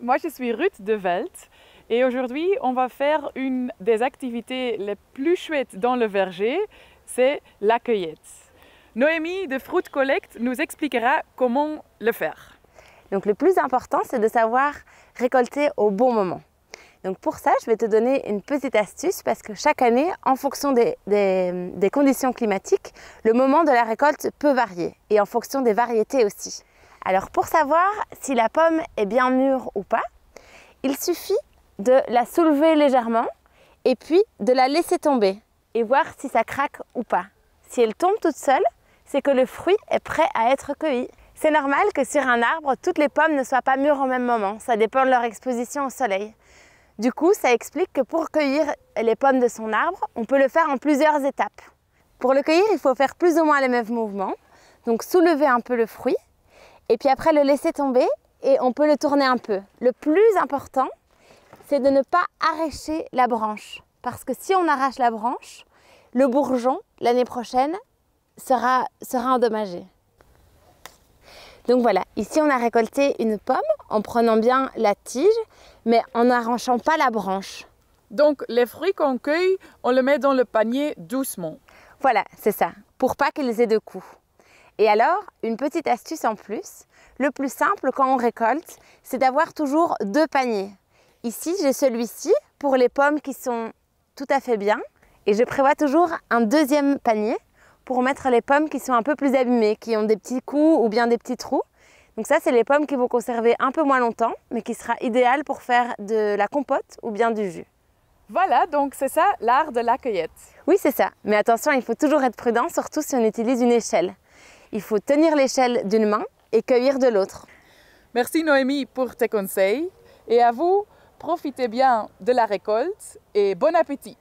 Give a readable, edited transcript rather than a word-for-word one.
moi je suis Ruth de Velt et aujourd'hui on va faire une des activités les plus chouettes dans le verger, c'est la cueillette. Noémie de Fruit Collect nous expliquera comment le faire. Donc le plus important, c'est de savoir récolter au bon moment. Donc pour ça, je vais te donner une petite astuce parce que chaque année, en fonction des conditions climatiques, le moment de la récolte peut varier et en fonction des variétés aussi. Alors pour savoir si la pomme est bien mûre ou pas, il suffit de la soulever légèrement et puis de la laisser tomber et voir si ça craque ou pas. Si elle tombe toute seule, c'est que le fruit est prêt à être cueilli. C'est normal que sur un arbre, toutes les pommes ne soient pas mûres au même moment. Ça dépend de leur exposition au soleil. Du coup, ça explique que pour cueillir les pommes de son arbre, on peut le faire en plusieurs étapes. Pour le cueillir, il faut faire plus ou moins les mêmes mouvements. Donc soulever un peu le fruit et puis après le laisser tomber et on peut le tourner un peu. Le plus important, c'est de ne pas arracher la branche. Parce que si on arrache la branche, le bourgeon, l'année prochaine, sera endommagé. Donc voilà, ici on a récolté une pomme en prenant bien la tige, mais en n'arrachant pas la branche. Donc les fruits qu'on cueille, on les met dans le panier doucement. Voilà, c'est ça, pour pas qu'ils aient de coups. Et alors, une petite astuce en plus, le plus simple quand on récolte, c'est d'avoir toujours deux paniers. Ici, j'ai celui-ci pour les pommes qui sont tout à fait bien, et je prévois toujours un deuxième panier pour mettre les pommes qui sont un peu plus abîmées, qui ont des petits coups ou bien des petits trous. Donc ça, c'est les pommes qui vont conserver un peu moins longtemps, mais qui sera idéal pour faire de la compote ou bien du jus. Voilà, donc c'est ça l'art de la cueillette. Oui, c'est ça. Mais attention, il faut toujours être prudent, surtout si on utilise une échelle. Il faut tenir l'échelle d'une main et cueillir de l'autre. Merci Noémie pour tes conseils et à vous, profitez bien de la récolte et bon appétit!